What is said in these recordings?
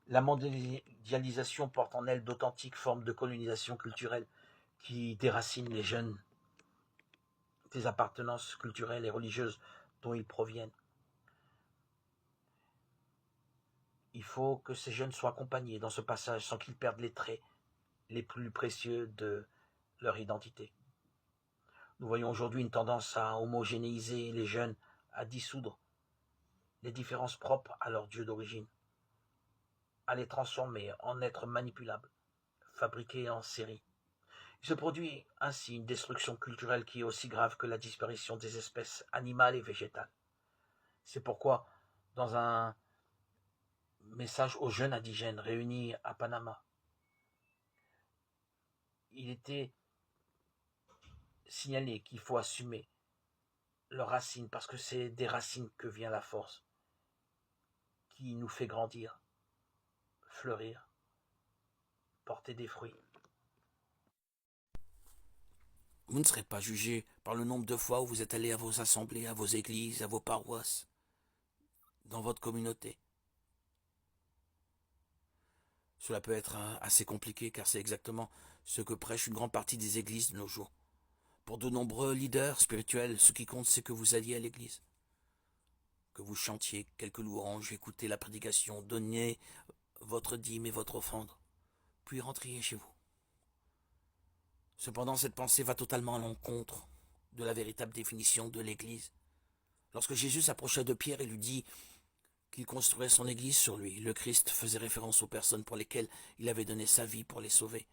La mondialisation porte en elle d'authentiques formes de colonisation culturelle qui déracinent les jeunes des appartenances culturelles et religieuses dont ils proviennent. Il faut que ces jeunes soient accompagnés dans ce passage sans qu'ils perdent les traits les plus précieux de leur identité. Nous voyons aujourd'hui une tendance à homogénéiser les jeunes, à dissoudre les différences propres à leur Dieu d'origine, à les transformer en êtres manipulables, fabriqués en série. Il se produit ainsi une destruction culturelle qui est aussi grave que la disparition des espèces animales et végétales. C'est pourquoi, dans un message aux jeunes indigènes réunis à Panama, il était signalé qu'il faut assumer leurs racines, parce que c'est des racines que vient la force, qui nous fait grandir, fleurir, porter des fruits. Vous ne serez pas jugé par le nombre de fois où vous êtes allé à vos assemblées, à vos églises, à vos paroisses, dans votre communauté. Cela peut être assez compliqué car c'est exactement ce que prêche une grande partie des églises de nos jours. Pour de nombreux leaders spirituels, ce qui compte c'est que vous alliez à l'église, que vous chantiez quelques louanges, écoutez la prédication, donniez votre dîme et votre offrande, puis rentriez chez vous. Cependant, cette pensée va totalement à l'encontre de la véritable définition de l'église. Lorsque Jésus s'approcha de Pierre et lui dit qu'il construirait son église sur lui, le Christ faisait référence aux personnes pour lesquelles il avait donné sa vie pour les sauver.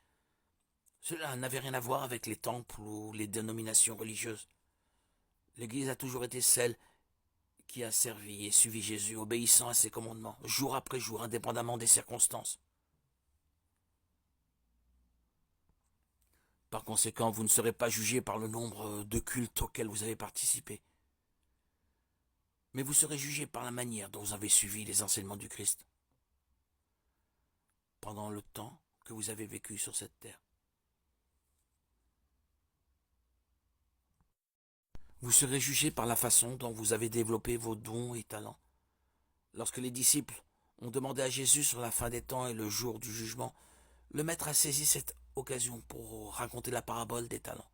Cela n'avait rien à voir avec les temples ou les dénominations religieuses. L'Église a toujours été celle qui a servi et suivi Jésus, obéissant à ses commandements, jour après jour, indépendamment des circonstances. Par conséquent, vous ne serez pas jugé par le nombre de cultes auxquels vous avez participé, mais vous serez jugé par la manière dont vous avez suivi les enseignements du Christ pendant le temps que vous avez vécu sur cette terre. Vous serez jugé par la façon dont vous avez développé vos dons et talents. Lorsque les disciples ont demandé à Jésus sur la fin des temps et le jour du jugement, le maître a saisi cette occasion pour raconter la parabole des talents.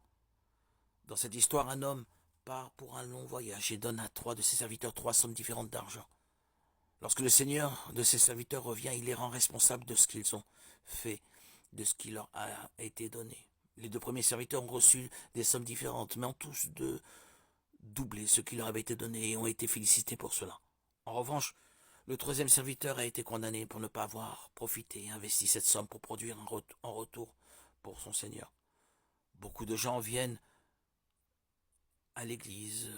Dans cette histoire, un homme part pour un long voyage et donne à 3 de ses serviteurs 3 sommes différentes d'argent. Lorsque le seigneur de ses serviteurs revient, il les rend responsables de ce qu'ils ont fait, de ce qui leur a été donné. Les 2 premiers serviteurs ont reçu des sommes différentes, mais ont tous doublé ce qui leur avait été donné et ont été félicités pour cela. En revanche, le 3e serviteur a été condamné pour ne pas avoir profité et investi cette somme pour produire en retour pour son seigneur. Beaucoup de gens viennent à l'église,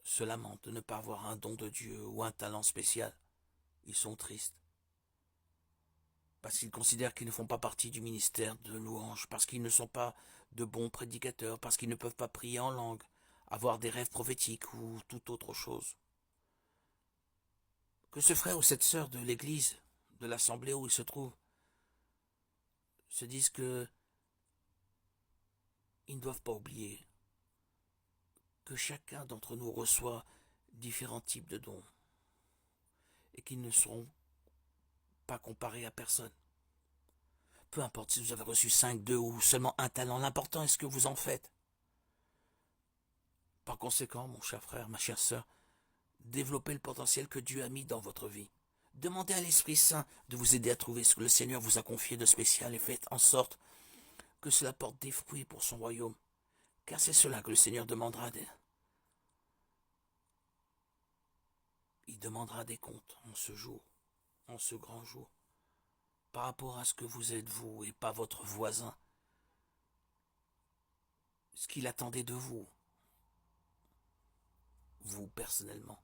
se lamentent de ne pas avoir un don de Dieu ou un talent spécial. Ils sont tristes parce qu'ils considèrent qu'ils ne font pas partie du ministère de louange, parce qu'ils ne sont pas de bons prédicateurs, parce qu'ils ne peuvent pas prier en langue, avoir des rêves prophétiques ou toute autre chose. Que ce frère ou cette sœur de l'église, de l'assemblée où il se trouve, se disent que ils ne doivent pas oublier que chacun d'entre nous reçoit différents types de dons et qu'ils ne seront pas comparés à personne. Peu importe si vous avez reçu 5, 2 ou seulement un talent, l'important est ce que vous en faites. Par conséquent, mon cher frère, ma chère sœur, développez le potentiel que Dieu a mis dans votre vie. Demandez à l'Esprit Saint de vous aider à trouver ce que le Seigneur vous a confié de spécial et faites en sorte que cela porte des fruits pour son royaume, car c'est cela que le Seigneur demandera. Il demandera des comptes en ce jour, en ce grand jour, par rapport à ce que vous êtes vous et pas votre voisin, ce qu'il attendait de vous, vous personnellement.